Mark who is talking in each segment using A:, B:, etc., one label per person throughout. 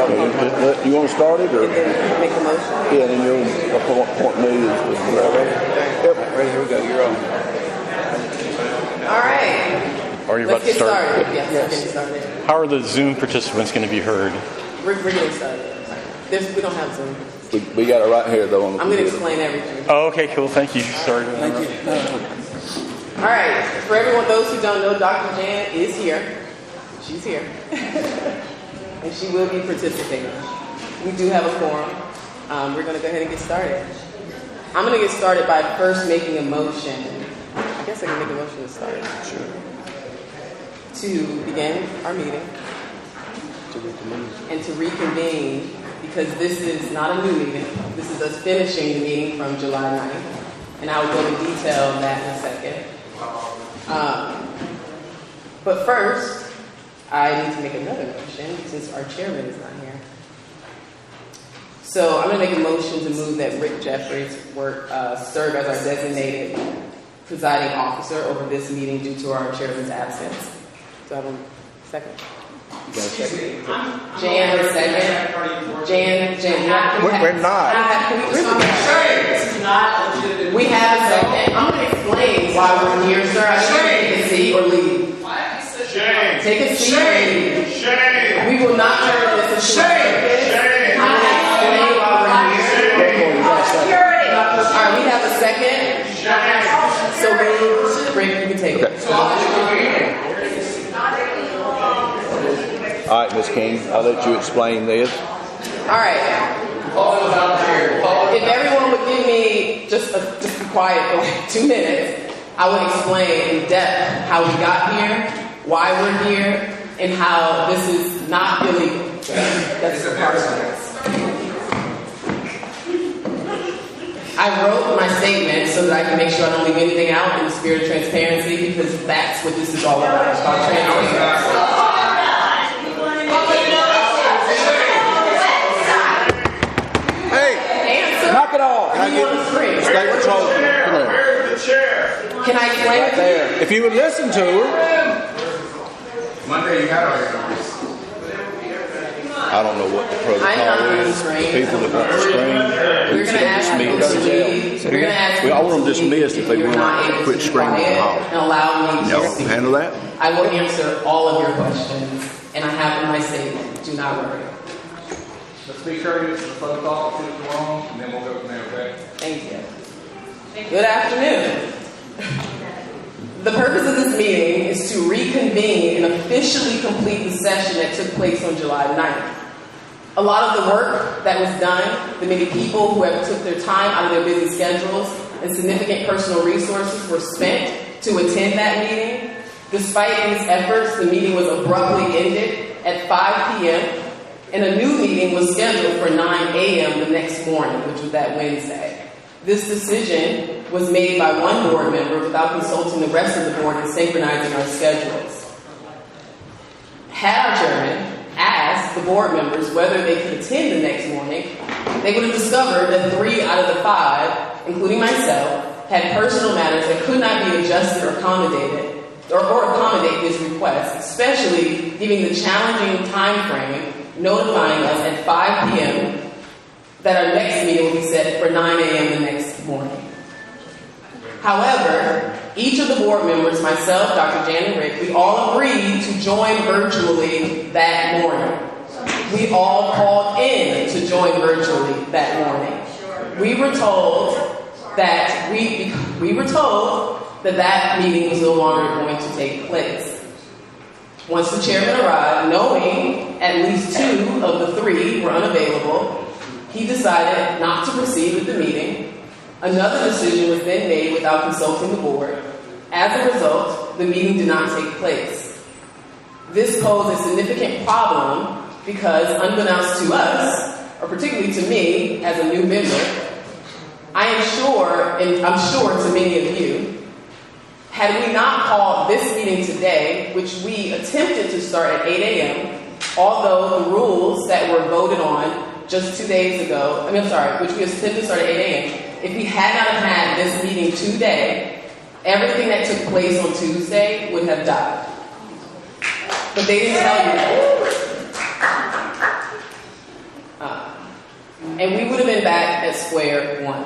A: You want to start it, or
B: and then make a motion?
A: Yeah, then you'll appoint me as
C: Yep. Ready? Here we go. You're on.
B: All right.
D: Are you about to start?
B: Yes, we're getting started.
D: How are the Zoom participants going to be heard?
B: We're getting started. We don't have Zoom.
A: we got it right here, though. On the
B: I'm going to explain everything.
D: Oh, okay, cool. Thank you. Sorry.
C: Thank you.
B: All right. For everyone, those who don't know, Dr. Jan is here. She's here. And she will be participating. We do have a quorum. We're going to go ahead and get started. I'm going to get started by first making a motion. I guess I can make a motion to start.
C: Sure.
B: To begin our meeting. And to reconvene, because this is not a new meeting. This is us finishing the meeting from July 9th. And I will go into detail on that in a second. But first, I need to make another motion since our chairman is not here. So I'm going to make a motion to move that Rick Jeffries serve as our designated presiding officer over this meeting due to our chairman's absence. Do I have a second? Jan, a second. Jan.
C: We're not.
B: We have a second. I'm going to explain why we're here, sir. I should take a seat or leave.
E: Shame.
B: Take a seat or leave.
E: Shame.
B: We will not turn this into a circus. I'm going to explain why we're here. All right, we have a second. So Rick, you can take it.
A: All right, Ms. King, I'll let you explain this.
B: All right. If everyone would give me just be quiet for like 2 minutes, I would explain in depth how we got here, why we're here, and how this is not illegal. That's the part of this. I wrote my statement so that I can make sure I don't leave anything out in the spirit of transparency, because that's what this is all about. It's about transparency.
A: Knock it off. State patrol.
E: Where's the chair?
B: Can I explain
A: Right
B: it?
A: there. If you would listen to her.
E: Monday, you got all your numbers.
A: I don't know what the protocol is. The people that want to scream,
B: We're going to ask people to leave. We're going to ask people
A: I want them
B: to leave
A: dismissed if they
B: you're
A: want
B: not
A: to
B: able
A: quit
B: be
A: screaming
B: quiet
A: and hollering.
B: and allow me to
A: Y'all
B: speak.
A: handle that?
B: I will answer all of your questions, and I have in my statement. Do not worry.
E: Let's be courteous to the protocol, keep it wrong, and then we'll go from there, okay?
B: Thank you. Good afternoon. The purpose of this meeting is to reconvene and officially complete the session that took place on July 9th. A lot of the work that was done, the many people who have took their time out of their busy schedules and significant personal resources were spent to attend that meeting. Despite these efforts, the meeting was abruptly ended at 5 p.m. and a new meeting was scheduled for 9 a.m. the next morning, which was that Wednesday. This decision was made by one board member without consulting the rest of the board and synchronizing our schedules. Had our chairman asked the board members whether they could attend the next morning, they would have discovered that 3 out of the 5, including myself, had personal matters that could not be adjusted or accommodated, or accommodate this request, especially given the challenging time frame notifying us at 5 p.m. that our next meeting will be set for 9 a.m. the next morning. However, each of the board members, myself, Dr. Jan and Rick, we all agreed to join virtually that morning. We all called in to join virtually that morning. We were told that that meeting was no longer going to take place. Once the chairman arrived, knowing at least 2 of the 3 were unavailable, he decided not to proceed with the meeting. Another decision was then made without consulting the board. As a result, the meeting did not take place. This posed a significant problem because, unbeknownst to us, or particularly to me as a new member, I am sure, and I'm sure to many of you, had we not called this meeting today, which we attempted to start at 8 a.m., although the rules that were voted on just 2 days ago, which we attempted to start at 8 a.m., if we had not have had this meeting today, everything that took place on Tuesday would have died. But they didn't tell you that. and we would have been back at square one.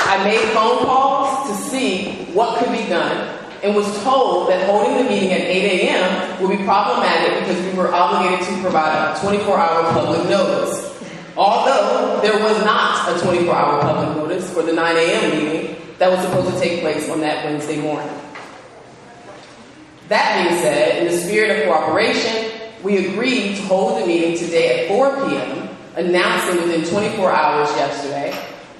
B: I made phone calls to see what could be done, and was told that holding the meeting at 8 a.m. would be problematic because we were obligated to provide a 24-hour public notice. Although there was not a 24-hour public notice for the 9 a.m. meeting that was supposed to take place on that Wednesday morning. That being said, in the spirit of cooperation, we agreed to hold the meeting today at 4 p.m., announcing within 24 hours yesterday.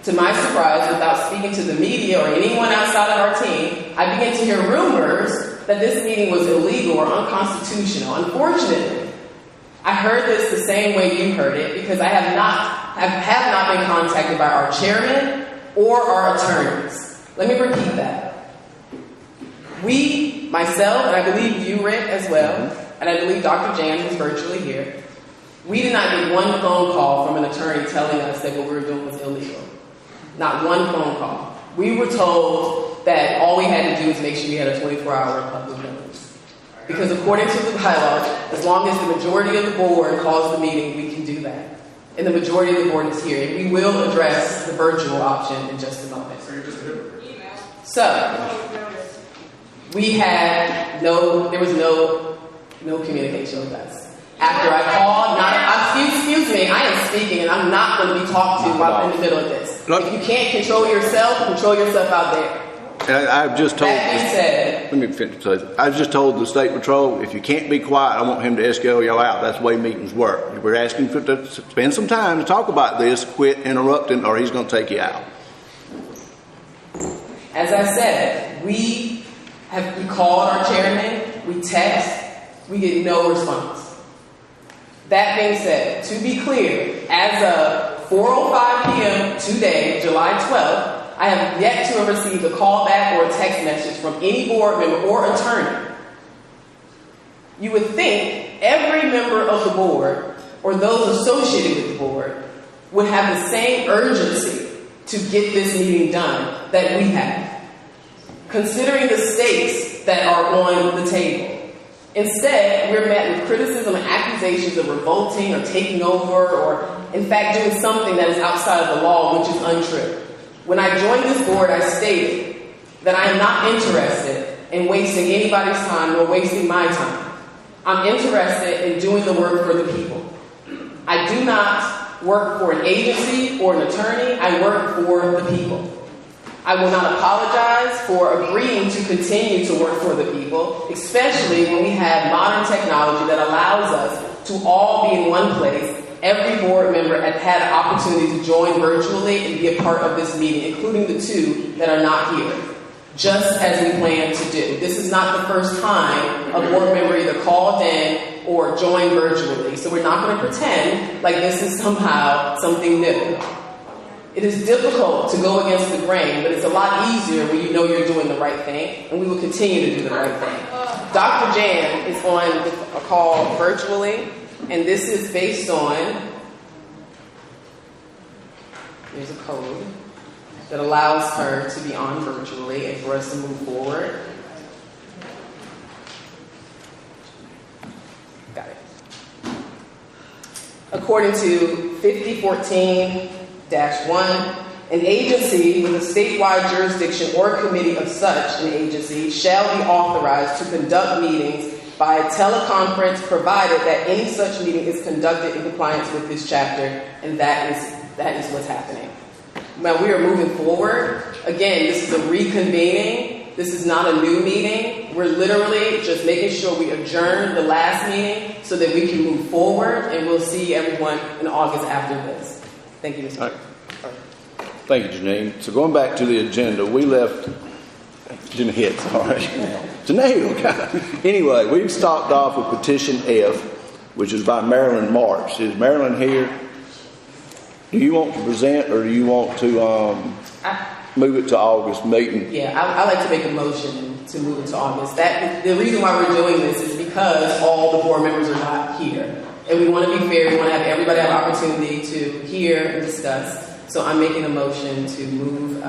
B: To my surprise, without speaking to the media or anyone outside of our team, I began to hear rumors that this meeting was illegal or unconstitutional. Unfortunately, I heard this the same way you heard it because I have not been contacted by our chairman or our attorneys. Let me repeat that. We, myself, and I believe you, Rick, as well, and I believe Dr. Jan, who's virtually here, we did not get one phone call from an attorney telling us that what we were doing was illegal. Not one phone call. We were told that all we had to do was make sure we had a 24-hour public notice. Because according to the bylaw, as long as the majority of the board calls the meeting, we can do that. And the majority of the board is here. And we will address the virtual option in just a moment. So, we had there was no communication with us. After I called, excuse me, I am speaking and I'm not going to be talked to while I'm in the middle of this.
F: Look,
B: if you can't control yourself out there.
F: I've just told.
B: That being said,
F: let me finish. I just told the state patrol, if you can't be quiet, I want him to escort y'all out. That's the way meetings work. We're asking for to spend some time to talk about this. Quit interrupting, or he's going to take you out.
B: As I said, we called our chairman, we text, we get no response. That being said, to be clear, as of 4:05 p.m. today, July 12th, I have yet to have received a call back or a text message from any board member or attorney. You would think every member of the board or those associated with the board would have the same urgency to get this meeting done that we have, considering the stakes that are on the table. Instead, we're met with criticism and accusations of revolting or taking over or, in fact, doing something that is outside of the law, which is untrue. When I joined this board, I stated that I am not interested in wasting anybody's time nor wasting my time. I'm interested in doing the work for the people. I do not work for an agency or an attorney. I work for the people. I will not apologize for agreeing to continue to work for the people, especially when we have modern technology that allows us to all be in one place. Every board member has had an opportunity to join virtually and be a part of this meeting, including the two that are not here, just as we plan to do. This is not the first time a board member either called in or joined virtually, so we're not going to pretend like this is somehow something new. It is difficult to go against the grain, but it's a lot easier when you know you're doing the right thing, and we will continue to do the right thing. Dr. Jan is on a call virtually, and this is based on, there's a code that allows her to be on virtually and for us to move forward. Got it. According to 5014-1, an agency with a statewide jurisdiction or committee of such an agency shall be authorized to conduct meetings by a teleconference, provided that any such meeting is conducted in compliance with this chapter, and that is what's happening. Now we are moving forward. Again, this is a reconvening. This is not a new meeting. We're literally just making sure we adjourn the last meeting so that we can move forward, and we'll see everyone in August after this. Thank you, Mr. Chair.
F: Thank you, Janine. So going back to the agenda, we left Janelle, sorry. Janelle. Anyway, we've stopped off with petition F, which is by Marilyn Marks. Is Marilyn here? Do you want to present, or do you want to move it to August meeting?
B: Yeah, I like to make a motion to move it to August. The reason why we're doing this is because all the board members are not here. And we want to be fair. We want to have everybody have an opportunity to hear and discuss. So I'm making a motion to move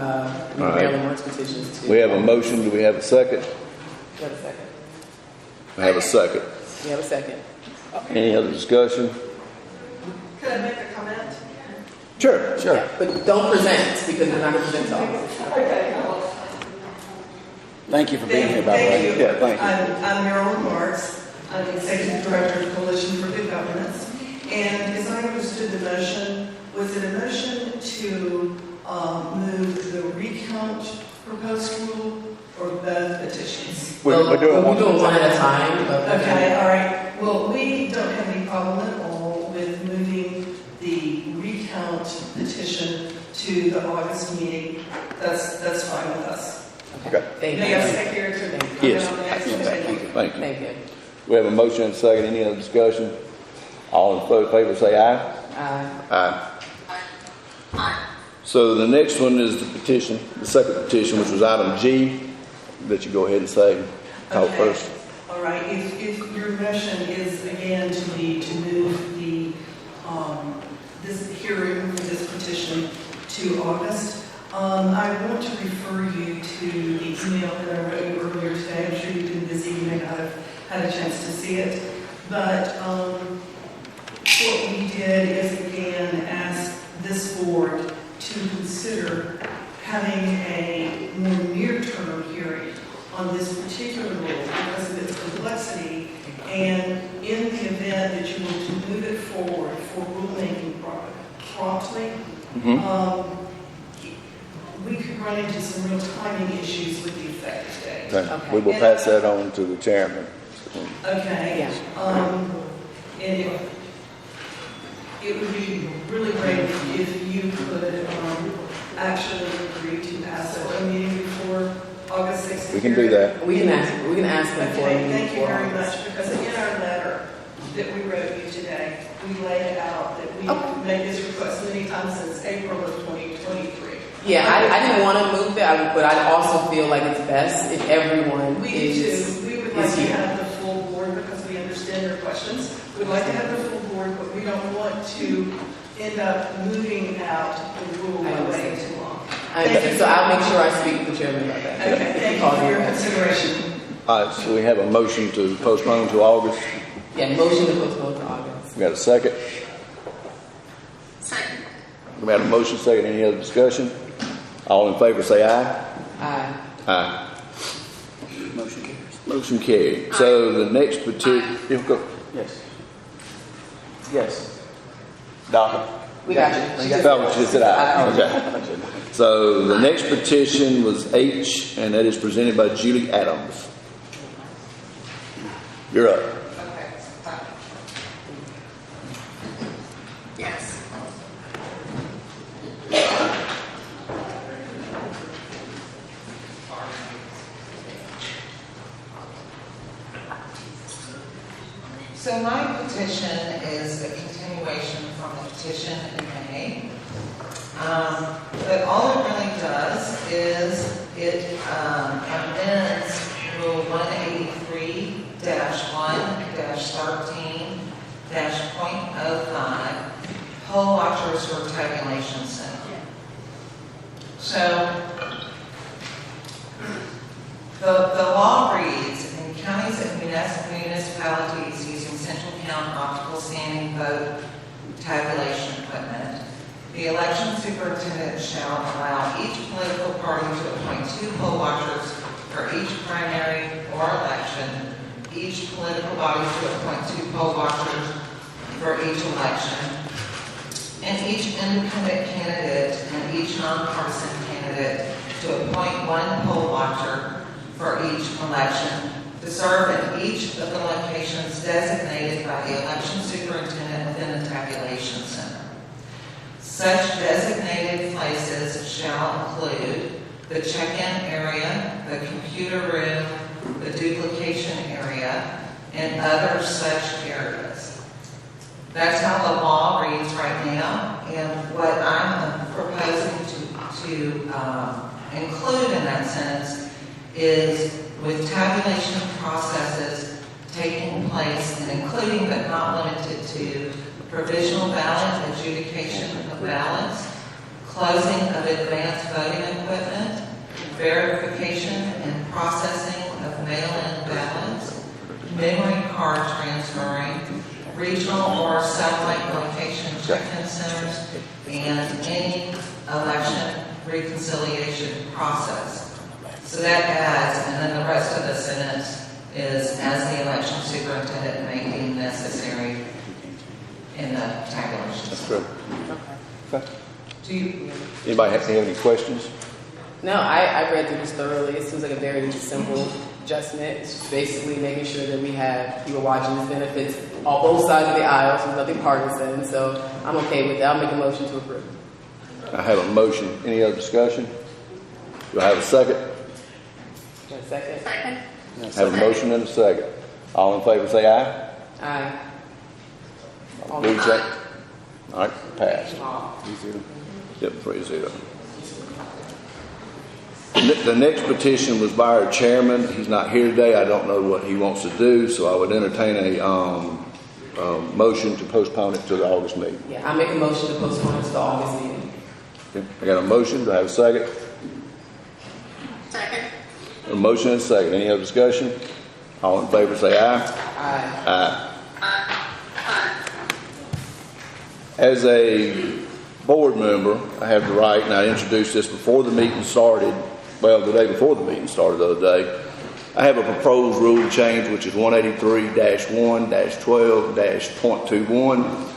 B: Marilyn Marks petitions to.
F: We have a motion. Do we have a second?
B: We have a second.
F: We have a second.
B: We have a second.
F: Any other discussion?
G: Could I make a comment?
F: Sure.
B: Yeah, but don't present because we're not going to present to all.
G: Okay.
C: Thank you for being here, by the way.
G: Thank you.
F: Yeah, thank you.
G: I'm Marilyn Marks. I'm the Executive Director of Coalition for Good Governance. And as I understood the motion, was it a motion to move the recount proposed rule or both petitions?
F: We're doing
B: We're doing one at a time.
G: Okay, all right. Well, we don't have any problem at all with moving the recount petition to the August meeting. That's fine with us.
F: Okay.
B: Thank
G: May I
B: you.
G: take care to
F: Yes.
G: Thank you.
F: Thank you.
B: Thank you.
F: We have a motion and a second. Any other discussion? All in favor say aye. Aye. So the next one is the petition, the second petition, which was item G. That you go ahead and say, call
G: Okay.
F: first.
G: All right, if your motion is again to move the, this hearing for this petition to August, I want to refer you to the email that I wrote you earlier today. I'm sure you've been busy, you may not have had a chance to see it. But what we did is again ask this board to consider having a more near-term hearing on this particular rule because of its complexity, and in the event that you want to move it forward for rulemaking promptly, we could run into some real timing issues with the effective date.
F: Okay. We will pass that on to the chairman.
G: Okay.
B: Yeah.
G: And it would be really great if you could actually agree to pass a meeting before August 6th.
F: We can do that.
B: We can ask them for a
G: Okay,
B: meeting
G: thank you
B: before
G: very
B: August.
G: much, because in our letter that we wrote you today, we laid it out that we made this request many times since April of 2023.
B: Yeah, I didn't want to move it, but I also feel like it's best if everyone
G: We do
B: is.
G: too. We would like to
B: here.
G: have the full board because we understand your questions. We'd like to have the full board, but we don't want to end up moving out the rule by way too long.
B: So I'll make sure I speak with the chairman about that.
G: Okay, thank you for your consideration.
F: All right, so we have a motion to postpone to August.
B: Yeah, motion to postpone to August.
F: We got a second?
H: Second.
F: We got a motion, second. Any other discussion? All in favor say aye.
B: Aye.
F: Aye.
C: Motion carries.
F: Motion carried. So the next petition,
C: Yes. Yes.
F: Donna.
B: We got you.
F: She just said aye. Okay. So the next petition was H, and that is presented by Julie Adams. You're up.
H: Yes. So my petition is a continuation from the petition in May. But all it really does is it amends Rule 183-1-13-.05, poll watchers for tabulation center. So the law reads, in counties and municipalities using central count optical scanning vote tabulation equipment, the election superintendent shall allow each political party to appoint 2 poll watchers for each primary or election, each political body to appoint 2 poll watchers for each election, and each independent candidate and each nonpartisan candidate to appoint 1 poll watcher for each election to serve in each of the locations designated by the election superintendent within the tabulation center. Such designated places shall include the check-in area, the computer room, the duplication area, and other such areas. That's how the law reads right now, and what I'm proposing to include in that sentence is with tabulation processes taking place and including but not limited to provisional ballot adjudication of ballots, closing of advanced voting equipment, verification and processing of mail-in ballots, memory card transferring, regional or satellite location check-in centers, and any election reconciliation process. So that adds, and then the rest of the sentence is, as the election superintendent may deem necessary in the tabulation.
F: That's true. Okay.
B: Do you?
F: Anybody have any questions?
B: No, I read through this thoroughly. It seems like a very simple adjustment. It's just basically making sure that we have people watching this benefits on both sides of the aisle, so nothing partisan. So I'm okay with that. I'll make a motion to approve.
F: I have a motion. Any other discussion? Do I have a second?
B: One second.
I: Second.
F: I have a motion and a second. All in favor say aye.
B: Aye.
F: Do check. All right, passed.
B: Aye.
F: Yep, 3-0. The next petition was by our chairman. He's not here today. I don't know what he wants to do, so I would entertain a motion to postpone it to the August meeting.
B: Yeah, I make a motion to postpone it to the August meeting.
F: Okay. I got a motion. Do I have a second?
I: Second.
F: A motion and a second. Any other discussion? All in favor say aye.
B: Aye.
F: Aye.
I: Aye.
F: As a board member, I have the right, and I introduced this before the meeting started, well, the day before the meeting started the other day. I have a proposed rule change, which is 183-1-12-.21.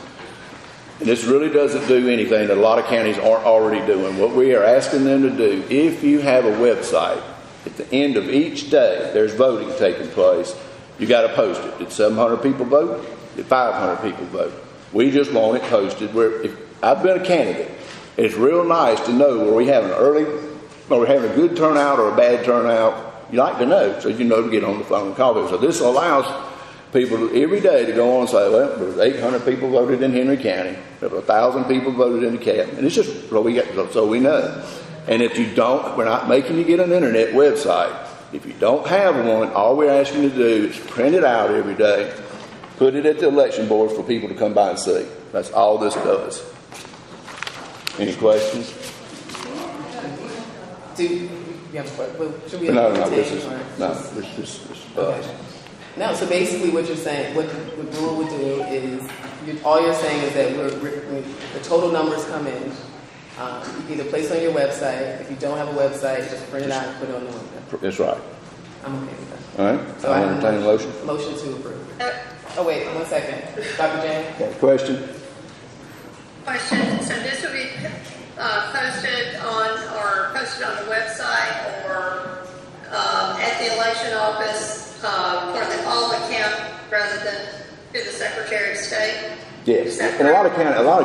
F: And this really doesn't do anything that a lot of counties aren't already doing. What we are asking them to do, if you have a website, at the end of each day, there's voting taking place, you got to post it. Did 700 people vote? Did 500 people vote? We just want it posted. If I've been a candidate, it's real nice to know where we have an early, or we're having a good turnout or a bad turnout. You like to know, so you know to get on the phone and call people. So this allows people every day to go on and say, well, there's 800 people voted in Henry County, there's 1,000 people voted in DeKalb, and it's just so we know. And if you don't, we're not making you get an internet website. If you don't have one, all we're asking you to do is print it out every day, put it at the election boards for people to come by and see. That's all this does. Any questions?
B: Do you have a question? Should we
F: No,
B: have
F: this
B: a
F: is
B: Okay. No, so basically what you're saying, what the rule would do is, all you're saying is that when the total numbers come in, you can either place it on your website. If you don't have a website, just print it out and put it on the website.
F: That's right.
B: I'm okay with that.
F: All right.
B: So
F: I'll entertain a motion.
B: Motion to approve. Oh wait, 1 second. Dr. Jane?
F: Got a question?
I: Question. So this will be posted on the website or at the election office for all the county residents to the Secretary of State?
F: Yes. And a lot of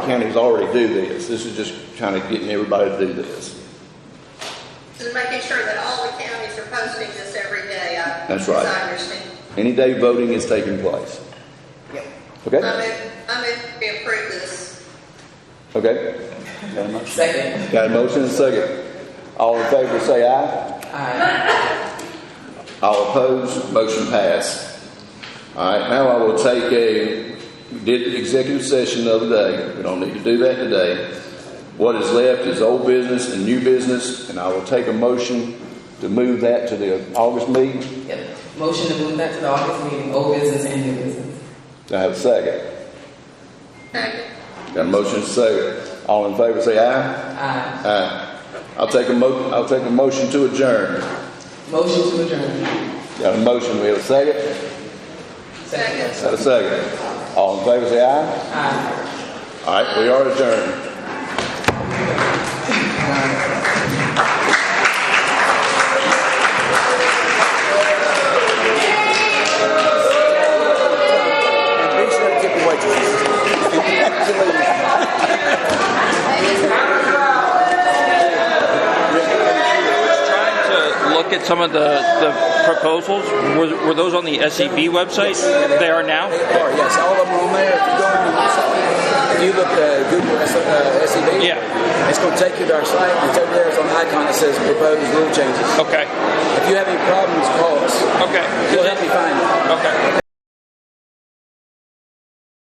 F: counties already do this. This is just kind of getting everybody to do this.
I: Just making sure that all the counties are posting this every day.
F: That's right.
I: As I understand.
F: Any day voting is taking place.
B: Yep.
F: Okay?
I: I move we approve this.
F: Okay.
C: Got a motion?
B: Second.
F: Got a motion and a second. All in favor say aye.
B: Aye.
F: All opposed, motion passed. All right, now I will take we did the executive session the other day. We don't need to do that today. What is left is old business and new business, and I will take a motion to move that to the August meeting.
B: Yep. Motion to move that to the August meeting, old business and new business.
F: Do I have a second?
I: Second.
F: Got a motion and a second. All in favor say aye.
B: Aye.
F: Aye. I'll take a motion to adjourn.
B: Motion to adjourn.
F: Got a motion. We have a second?
I: Second.
F: Got a second. All in favor say aye.
B: Aye.
F: All right, we are adjourned.
C: And be sure to tip the waitresses.
J: Trying to look at some of the proposals. Were those on the SEB website? They are now?
C: They are, yes. All of them are on there. If you go on the website, if you look at Google SEB,
J: Yeah.
C: it's going to take you to our site. It's over there. It's on the icon that says proposed rule changes.
J: Okay.
C: If you have any problems, call us.
J: Okay.
C: We'll help you find it.
J: Okay.